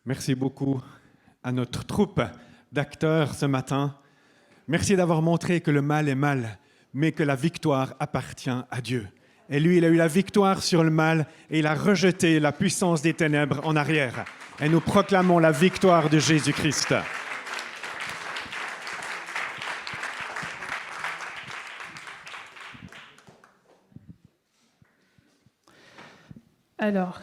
Merci beaucoup à notre troupe d'acteurs ce matin. Merci d'avoir montré que le mal est mal, mais que la victoire appartient à Dieu. Et lui, il a eu la victoire sur le mal et il a rejeté la puissance des ténèbres en arrière. Et nous proclamons la victoire de Jésus-Christ. Alors,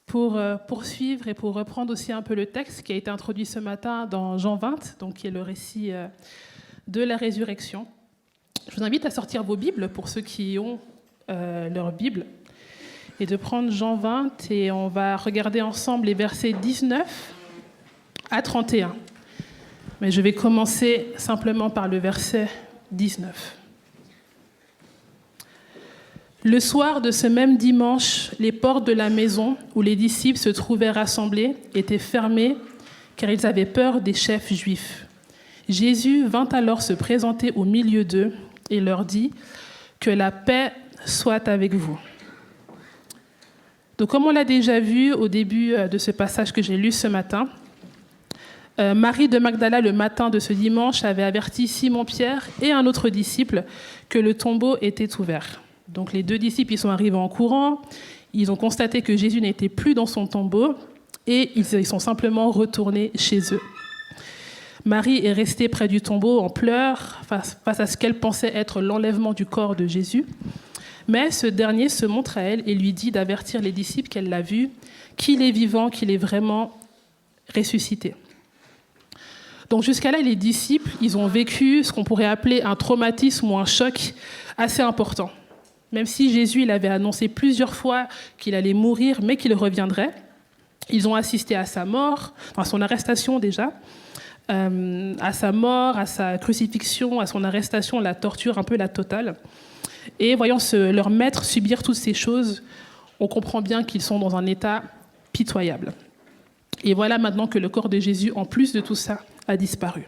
pour poursuivre et pour reprendre aussi un peu le texte qui a été introduit ce matin dans Jean 20, donc qui est le récit de la résurrection, je vous invite à sortir vos Bibles pour ceux qui ont leur Bible et de prendre Jean 20 et on va regarder ensemble les versets 19 à 31. Mais je vais commencer simplement par le verset 19. Le soir de ce même dimanche, les portes de la maison où les disciples se trouvaient rassemblés étaient fermées car ils avaient peur des chefs juifs. Jésus vint alors se présenter au milieu d'eux et leur dit « Que la paix soit avec vous ». Donc, comme on l'a déjà vu au début de ce passage que j'ai lu ce matin, Marie de Magdala, le matin de ce dimanche, avait averti Simon-Pierre et un autre disciple que le tombeau était ouvert. Donc les deux disciples, ils sont arrivés en courant, ils ont constaté que Jésus n'était plus dans son tombeau et ils sont simplement retournés chez eux. Marie est restée près du tombeau en pleurs face à ce qu'elle pensait être l'enlèvement du corps de Jésus. Mais ce dernier se montre à elle et lui dit d'avertir les disciples qu'elle l'a vu, qu'il est vivant, qu'il est vraiment ressuscité. Donc jusqu'à là, les disciples, ils ont vécu ce qu'on pourrait appeler un traumatisme ou un choc assez important. Même si Jésus il avait annoncé plusieurs fois qu'il allait mourir, mais qu'il reviendrait, ils ont assisté à sa mort, à son arrestation déjà, à sa mort, à sa crucifixion, à son arrestation, la torture, un peu la totale. Et voyant leur maître subir toutes ces choses, on comprend bien qu'ils sont dans un état pitoyable. Et voilà maintenant que le corps de Jésus, en plus de tout ça, a disparu.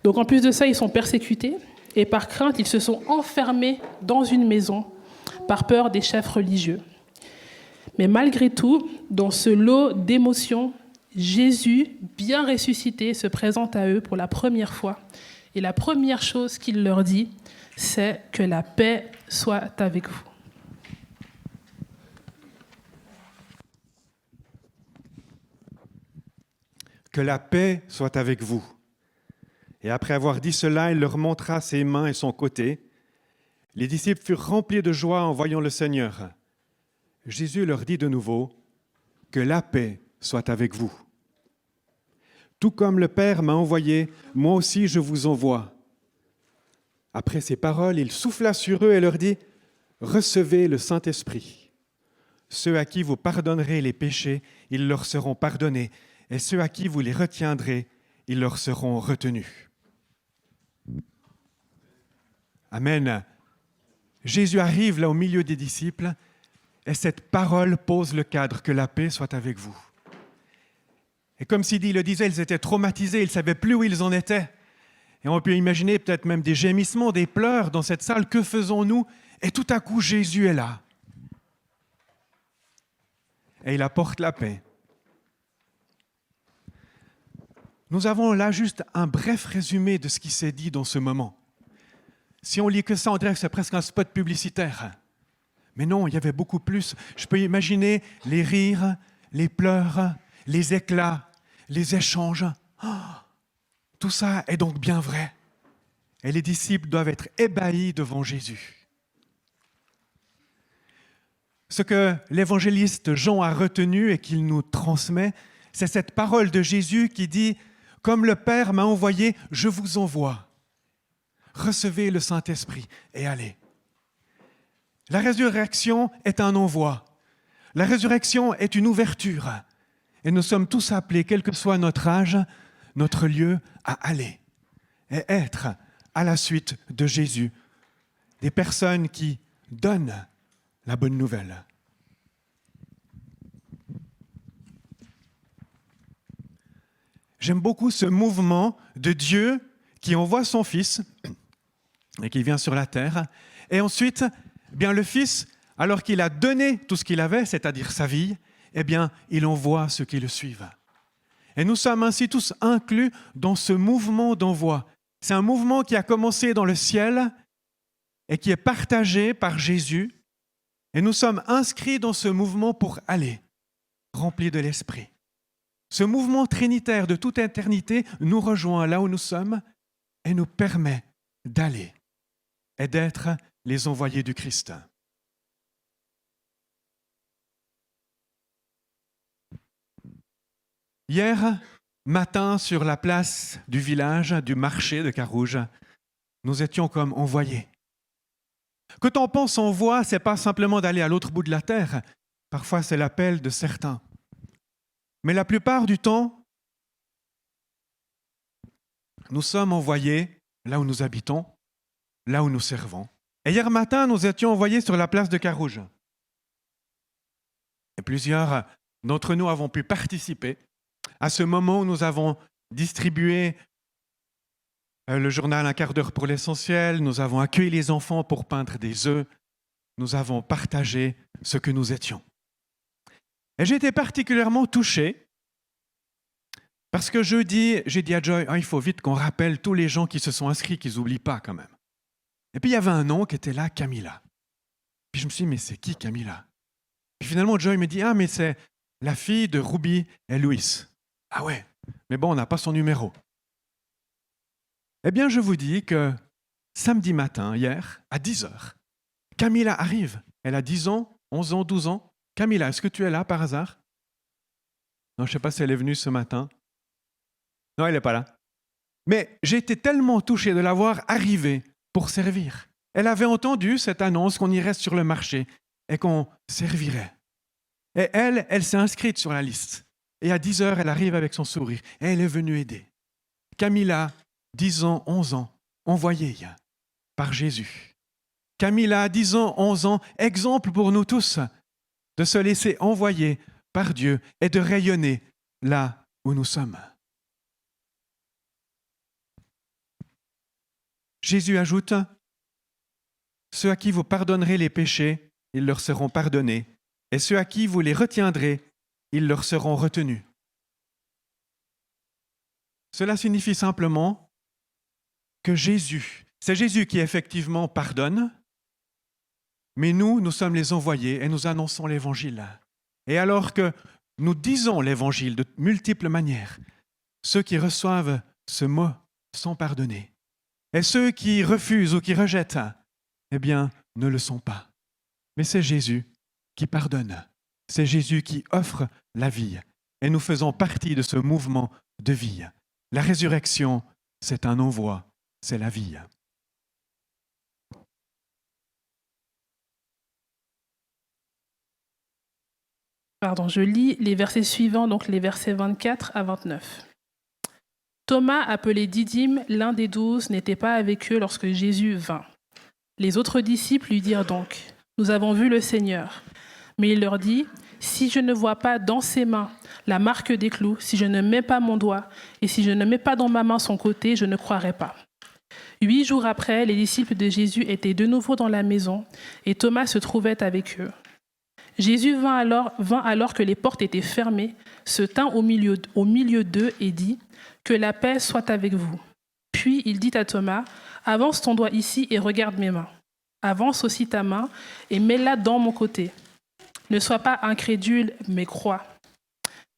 Donc en plus de ça, ils sont persécutés. Et par crainte, ils se sont enfermés dans une maison par peur des chefs religieux. Mais malgré tout, dans ce lot d'émotions, Jésus, bien ressuscité, se présente à eux pour la première fois. Et la première chose qu'il leur dit, c'est que la paix soit avec vous. Que la paix soit avec vous. Et après avoir dit cela, il leur montra ses mains et son côté. Les disciples furent remplis de joie en voyant le Seigneur. Jésus leur dit de nouveau, « Que la paix soit avec vous. Tout comme le Père m'a envoyé, moi aussi je vous envoie. » Après ces paroles, il souffla sur eux et leur dit, « Recevez le Saint-Esprit. Ceux à qui vous pardonnerez les péchés, ils leur seront pardonnés, et ceux à qui vous les retiendrez, ils leur seront retenus. » Amen. Jésus arrive là au milieu des disciples et cette parole pose le cadre, que la paix soit avec vous. Et comme il le disait, ils étaient traumatisés, ils ne savaient plus où ils en étaient. Et on peut imaginer peut-être même des gémissements, des pleurs dans cette salle. Que faisons-nous? Et tout à coup, Jésus est là. Et il apporte la paix. Nous avons là juste un bref résumé de ce qui s'est dit dans ce moment. Si on lit que ça, on dirait que c'est presque un spot publicitaire. Mais non, il y avait beaucoup plus. Je peux imaginer les rires, les pleurs, les éclats, les échanges. Oh, tout ça est donc bien vrai. Et les disciples doivent être ébahis devant Jésus. Ce que l'évangéliste Jean a retenu et qu'il nous transmet, c'est cette parole de Jésus qui dit « Comme le Père m'a envoyé, je vous envoie. Recevez le Saint-Esprit et allez. » La résurrection est un envoi. La résurrection est une ouverture. Et nous sommes tous appelés, quel que soit notre âge, notre lieu, à aller et être à la suite de Jésus. Des personnes qui donnent la bonne nouvelle. J'aime beaucoup ce mouvement de Dieu qui envoie son Fils et qui vient sur la terre. Et ensuite, bien le Fils, alors qu'il a donné tout ce qu'il avait, c'est-à-dire sa vie, eh bien, il envoie ceux qui le suivent. Et nous sommes ainsi tous inclus dans ce mouvement d'envoi. C'est un mouvement qui a commencé dans le ciel et qui est partagé par Jésus. Et nous sommes inscrits dans ce mouvement pour aller, remplis de l'Esprit. Ce mouvement trinitaire de toute éternité nous rejoint là où nous sommes et nous permet d'aller et d'être les envoyés du Christ. Hier matin, sur la place du village, du marché de Carouge, nous étions comme envoyés. Quand on pense envoi, ce n'est pas simplement d'aller à l'autre bout de la terre. Parfois, c'est l'appel de certains. Mais la plupart du temps, nous sommes envoyés là où nous habitons, là où nous servons. Et hier matin, nous étions envoyés sur la place de Carouge. Et plusieurs d'entre nous avons pu participer à ce moment où nous avons distribué le journal Un quart d'heure pour l'essentiel, nous avons accueilli les enfants pour peindre des œufs, nous avons partagé ce que nous étions. Et j'ai été particulièrement touché parce que jeudi, j'ai dit à Joy, il faut vite qu'on rappelle tous les gens qui se sont inscrits, qu'ils n'oublient pas quand même. Et puis il y avait un nom qui était là, Camilla. Puis je me suis dit, mais c'est qui Camilla? Puis finalement, Joy me dit, mais c'est la fille de Ruby et Louis. Ah ouais, mais bon, on n'a pas son numéro. Eh bien, je vous dis que samedi matin, hier, à 10h, Camilla arrive. Elle a 10 ans, 11 ans, 12 ans. Camilla, est-ce que tu es là par hasard? Non, je ne sais pas si elle est venue ce matin. Non, elle n'est pas là. Mais j'ai été tellement touché de la voir arriver pour servir. Elle avait entendu cette annonce qu'on irait sur le marché et qu'on servirait. Et elle s'est inscrite sur la liste. Et à 10h, elle arrive avec son sourire. Et elle est venue aider. Camilla, 10 ans, 11 ans, envoyée par Jésus. Camilla, 10 ans, 11 ans, exemple pour nous tous de se laisser envoyer par Dieu et de rayonner là où nous sommes. Jésus ajoute, « Ceux à qui vous pardonnerez les péchés, ils leur seront pardonnés, et ceux à qui vous les retiendrez, ils leur seront retenus. » Cela signifie simplement que c'est Jésus qui effectivement pardonne, mais nous sommes les envoyés et nous annonçons l'Évangile. Et alors que nous disons l'Évangile de multiples manières, ceux qui reçoivent ce mot sont pardonnés. Et ceux qui refusent ou qui rejettent, eh bien, ne le sont pas. Mais c'est Jésus qui pardonne. C'est Jésus qui offre la vie. Et nous faisons partie de ce mouvement de vie. La résurrection, c'est un envoi, c'est la vie. Je lis les versets suivants, donc les versets 24 à 29. Thomas, appelé Didyme, l'un des 12, n'était pas avec eux lorsque Jésus vint. Les autres disciples lui dirent donc, « Nous avons vu le Seigneur. » Mais il leur dit, « Si je ne vois pas dans ses mains la marque des clous, si je ne mets pas mon doigt, et si je ne mets pas dans ma main son côté, je ne croirai pas. » 8 jours après, les disciples de Jésus étaient de nouveau dans la maison, et Thomas se trouvait avec eux. Jésus vint alors que les portes étaient fermées, se tint au milieu d'eux et dit, « Que la paix soit avec vous. » Puis il dit à Thomas, « Avance ton doigt ici et regarde mes mains. Avance aussi ta main et mets-la dans mon côté. Ne sois pas incrédule, mais crois. »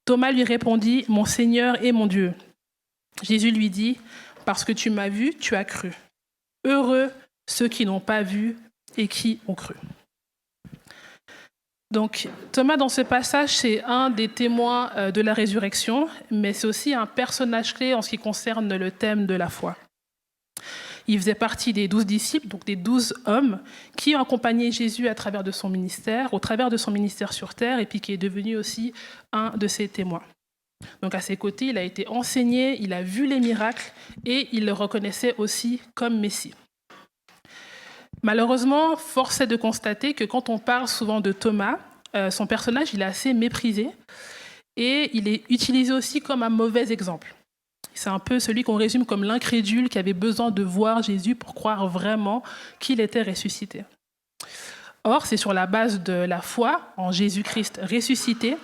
Thomas lui répondit, « Mon Seigneur et mon Dieu. » Jésus lui dit, « Parce que tu m'as vu, tu as cru. Heureux ceux qui n'ont pas vu et qui ont cru. » Donc, Thomas, dans ce passage, c'est un des témoins de la résurrection, mais c'est aussi un personnage clé en ce qui concerne le thème de la foi. Il faisait partie des 12 disciples, donc des 12 hommes, qui ont accompagné Jésus à travers de son ministère, au travers de son ministère sur terre, et puis qui est devenu aussi un de ses témoins. Donc, à ses côtés, il a été enseigné, il a vu les miracles, et il le reconnaissait aussi comme Messie. Malheureusement, force est de constater que quand on parle souvent de Thomas, son personnage il est assez méprisé et il est utilisé aussi comme un mauvais exemple. C'est un peu celui qu'on résume comme l'incrédule qui avait besoin de voir Jésus pour croire vraiment qu'il était ressuscité. Or, c'est sur la base de la foi en Jésus-Christ ressuscité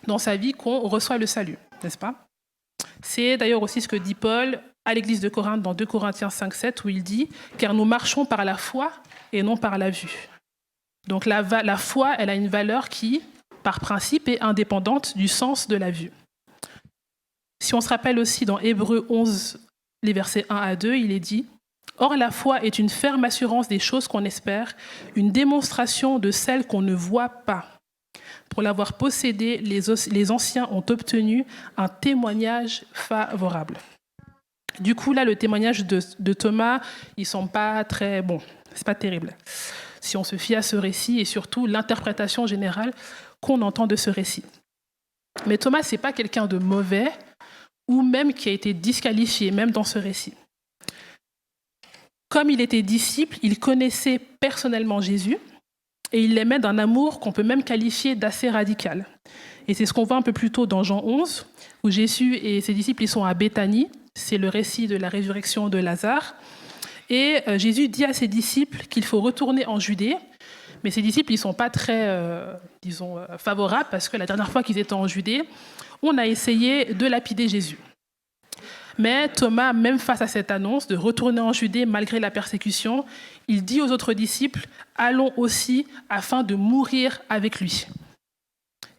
dans sa vie qu'on reçoit le salut, n'est-ce pas? C'est d'ailleurs aussi ce que dit Paul à l'église de Corinthe dans 2 Corinthiens 5,7 où il dit « Car nous marchons par la foi et non par la vue ». Donc la foi, elle a une valeur qui, par principe, est indépendante du sens de la vue. Si on se rappelle aussi dans Hébreux 11, les versets 1 à 2, il est dit « Or la foi est une ferme assurance des choses qu'on espère, une démonstration de celles qu'on ne voit pas. Pour l'avoir possédée, les anciens ont obtenu un témoignage favorable. » Du coup, là, le témoignage de Thomas, ils ne sont pas très bons. Ce n'est pas terrible. Si on se fie à ce récit et surtout l'interprétation générale qu'on entend de ce récit. Mais Thomas, ce n'est pas quelqu'un de mauvais ou même qui a été disqualifié, même dans ce récit. Comme il était disciple, il connaissait personnellement Jésus et il l'aimait d'un amour qu'on peut même qualifier d'assez radical. Et c'est ce qu'on voit un peu plus tôt dans Jean 11, où Jésus et ses disciples ils sont à Béthanie. C'est le récit de la résurrection de Lazare. Et Jésus dit à ses disciples qu'il faut retourner en Judée. Mais ses disciples, ils ne sont pas très, favorables, parce que la dernière fois qu'ils étaient en Judée, on a essayé de lapider Jésus. Mais Thomas, même face à cette annonce de retourner en Judée malgré la persécution, il dit aux autres disciples « Allons aussi afin de mourir avec lui ».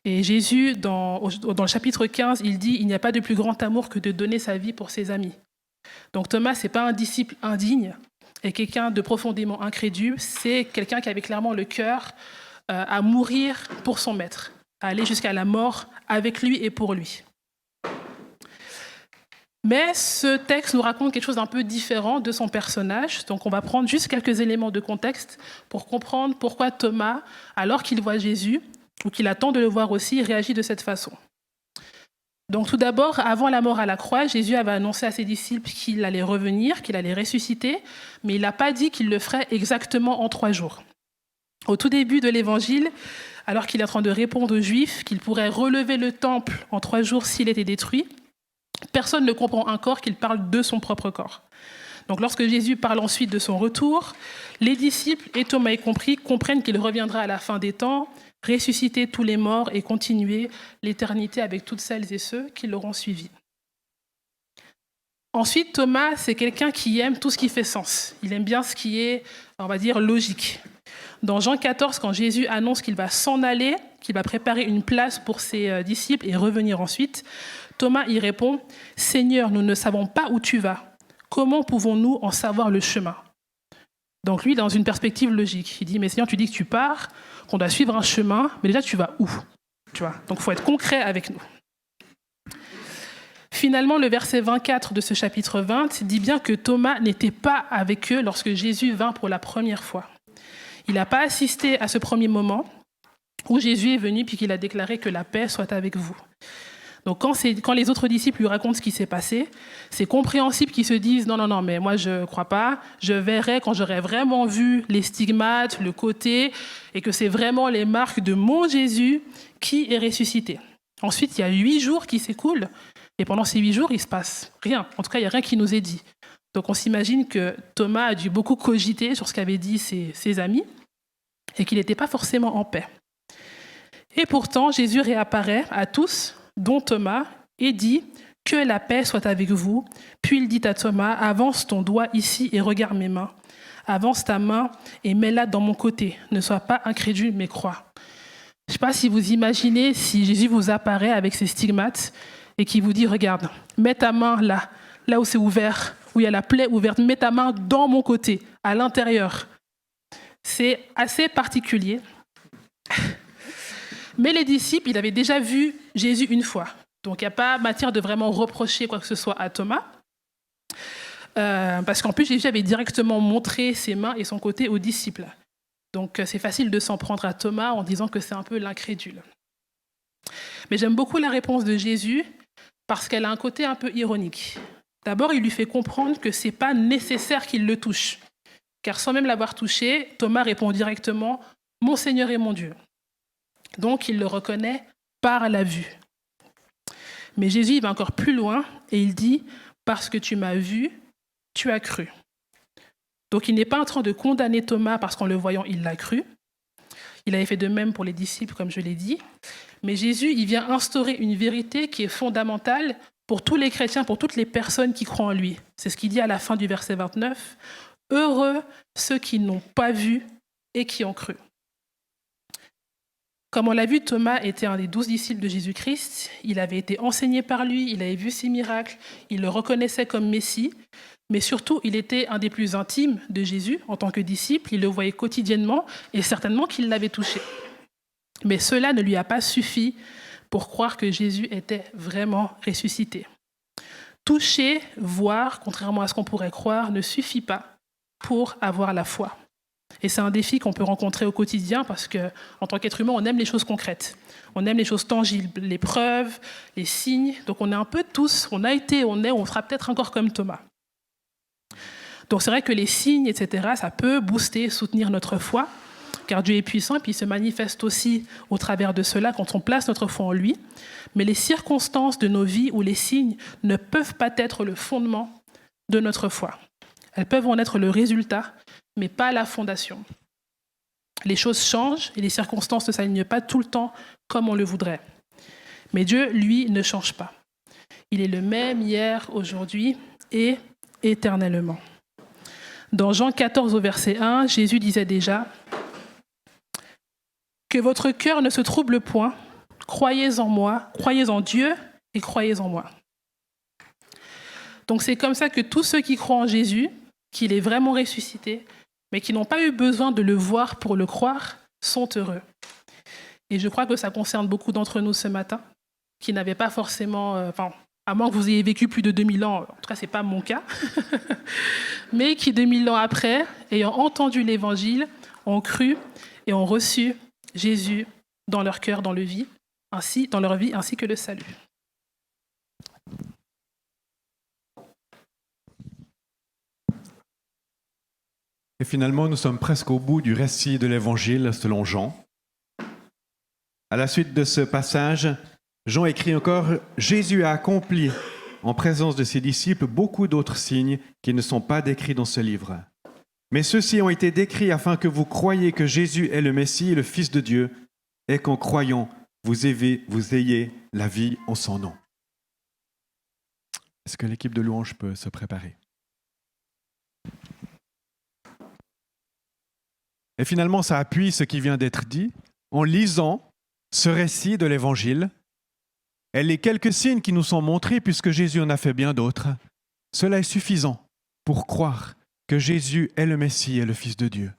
Et Jésus, dans le chapitre 15, il dit « Il n'y a pas de plus grand amour que de donner sa vie pour ses amis ». Donc Thomas, ce n'est pas un disciple indigne et quelqu'un de profondément incrédule, c'est quelqu'un qui avait clairement le cœur à mourir pour son maître, à aller jusqu'à la mort avec lui et pour lui. Mais ce texte nous raconte quelque chose d'un peu différent de son personnage. Donc on va prendre juste quelques éléments de contexte pour comprendre pourquoi Thomas, alors qu'il voit Jésus, ou qu'il attend de le voir aussi, réagit de cette façon. Donc tout d'abord, avant la mort à la croix, Jésus avait annoncé à ses disciples qu'il allait revenir, qu'il allait ressusciter, mais il n'a pas dit qu'il le ferait exactement en 3 jours. Au tout début de l'Évangile, alors qu'il est en train de répondre aux Juifs qu'il pourrait relever le temple en 3 jours s'il était détruit, personne ne comprend encore qu'il parle de son propre corps. Donc lorsque Jésus parle ensuite de son retour, les disciples, et Thomas y compris, comprennent qu'il reviendra à la fin des temps, ressusciter tous les morts et continuer l'éternité avec toutes celles et ceux qui l'auront suivi. Ensuite, Thomas, c'est quelqu'un qui aime tout ce qui fait sens. Il aime bien ce qui est, on va dire, logique. Dans Jean 14, quand Jésus annonce qu'il va s'en aller, qu'il va préparer une place pour ses disciples et revenir ensuite, Thomas y répond « Seigneur, nous ne savons pas où tu vas. Comment pouvons-nous en savoir le chemin ?» Donc lui, dans une perspective logique, il dit « Mais Seigneur, tu dis que tu pars, qu'on doit suivre un chemin, mais déjà, tu vas où ?» Tu vois ? Donc il faut être concret avec nous. Finalement, le verset 24 de ce chapitre 20 dit bien que Thomas n'était pas avec eux lorsque Jésus vint pour la première fois. Il n'a pas assisté à ce premier moment où Jésus est venu puis qu'il a déclaré que la paix soit avec vous. Donc quand les autres disciples lui racontent ce qui s'est passé, c'est compréhensible qu'ils se disent « Non, mais moi je ne crois pas, je verrai quand j'aurai vraiment vu les stigmates, le côté, et que c'est vraiment les marques de mon Jésus qui est ressuscité. » Ensuite, il y a 8 jours qui s'écoulent, et pendant ces 8 jours, il ne se passe rien. En tout cas, il n'y a rien qui nous est dit. Donc on s'imagine que Thomas a dû beaucoup cogiter sur ce qu'avaient dit ses amis, et qu'il n'était pas forcément en paix. Et pourtant, Jésus réapparaît à tous, dont Thomas, et dit « Que la paix soit avec vous ». Puis il dit à Thomas « Avance ton doigt ici et regarde mes mains. Avance ta main et mets-la dans mon côté. Ne sois pas incrédule, mais crois. » Je ne sais pas si vous imaginez si Jésus vous apparaît avec ses stigmates et qui vous dit « Regarde, mets ta main là où c'est ouvert, où il y a la plaie ouverte. Mets ta main dans mon côté, à l'intérieur. » C'est assez particulier. Mais les disciples, ils avaient déjà vu Jésus une fois. Donc, il n'y a pas matière de vraiment reprocher quoi que ce soit à Thomas. Parce qu'en plus, Jésus avait directement montré ses mains et son côté aux disciples. Donc, c'est facile de s'en prendre à Thomas en disant que c'est un peu l'incrédule. Mais j'aime beaucoup la réponse de Jésus parce qu'elle a un côté un peu ironique. D'abord, il lui fait comprendre que ce n'est pas nécessaire qu'il le touche. Car sans même l'avoir touché, Thomas répond directement « Mon Seigneur et mon Dieu ». Donc, il le reconnaît par la vue. Mais Jésus il va encore plus loin et il dit « Parce que tu m'as vu, tu as cru ». Donc, il n'est pas en train de condamner Thomas parce qu'en le voyant, il l'a cru. Il avait fait de même pour les disciples, comme je l'ai dit. Mais Jésus, il vient instaurer une vérité qui est fondamentale pour tous les chrétiens, pour toutes les personnes qui croient en lui. C'est ce qu'il dit à la fin du verset 29. « Heureux ceux qui n'ont pas vu et qui ont cru ». Comme on l'a vu, Thomas était un des 12 disciples de Jésus-Christ. Il avait été enseigné par lui, il avait vu ses miracles, il le reconnaissait comme Messie. Mais surtout, il était un des plus intimes de Jésus en tant que disciple. Il le voyait quotidiennement et certainement qu'il l'avait touché. Mais cela ne lui a pas suffi pour croire que Jésus était vraiment ressuscité. Toucher, voir, contrairement à ce qu'on pourrait croire, ne suffit pas pour avoir la foi. Et c'est un défi qu'on peut rencontrer au quotidien parce qu'en tant qu'être humain, on aime les choses concrètes. On aime les choses tangibles, les preuves, les signes. Donc on est un peu tous, on a été, on est, on sera peut-être encore comme Thomas. Donc c'est vrai que les signes, etc., ça peut booster, soutenir notre foi, car Dieu est puissant, et puis il se manifeste aussi au travers de cela quand on place notre foi en lui. Mais les circonstances de nos vies ou les signes ne peuvent pas être le fondement de notre foi. Elles peuvent en être le résultat, mais pas la fondation. Les choses changent et les circonstances ne s'alignent pas tout le temps comme on le voudrait. Mais Dieu, lui, ne change pas. Il est le même hier, aujourd'hui et éternellement. Dans Jean 14 au verset 1, Jésus disait déjà « Que votre cœur ne se trouble point, croyez en moi, croyez en Dieu et croyez en moi. » Donc c'est comme ça que tous ceux qui croient en Jésus, qu'il est vraiment ressuscité, mais qui n'ont pas eu besoin de le voir pour le croire, sont heureux. Et je crois que ça concerne beaucoup d'entre nous ce matin, qui n'avaient pas forcément... à moins que vous ayez vécu plus de 2000 ans, en tout cas, ce n'est pas mon cas, mais qui 2000 ans après, ayant entendu l'Évangile, ont cru et ont reçu Jésus dans leur cœur, dans leur vie, ainsi que le salut. Et finalement, nous sommes presque au bout du récit de l'Évangile selon Jean. À la suite de ce passage, Jean écrit encore « Jésus a accompli en présence de ses disciples beaucoup d'autres signes qui ne sont pas décrits dans ce livre. Mais ceux-ci ont été décrits afin que vous croyiez que Jésus est le Messie, le Fils de Dieu, et qu'en croyant, vous ayez la vie en son nom. » Est-ce que l'équipe de louange peut se préparer? Et finalement, ça appuie ce qui vient d'être dit en lisant ce récit de l'Évangile. Et les quelques signes qui nous sont montrés, puisque Jésus en a fait bien d'autres, cela est suffisant pour croire que Jésus est le Messie et le Fils de Dieu.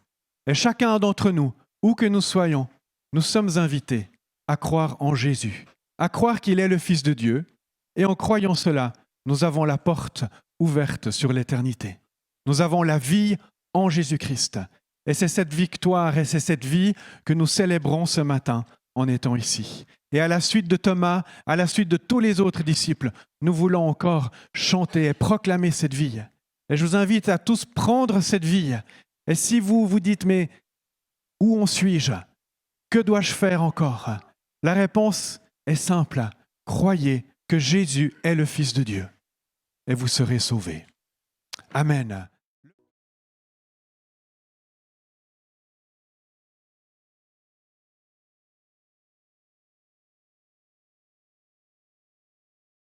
Et chacun d'entre nous, où que nous soyons, nous sommes invités à croire en Jésus, à croire qu'il est le Fils de Dieu. Et en croyant cela, nous avons la porte ouverte sur l'éternité. Nous avons la vie en Jésus-Christ. Et c'est cette victoire et c'est cette vie que nous célébrons ce matin en étant ici. Et à la suite de Thomas, à la suite de tous les autres disciples, nous voulons encore chanter et proclamer cette vie. Et je vous invite à tous prendre cette vie. Et si vous vous dites, mais où en suis-je? Que dois-je faire encore? La réponse est simple. Croyez que Jésus est le Fils de Dieu et vous serez sauvés. Amen.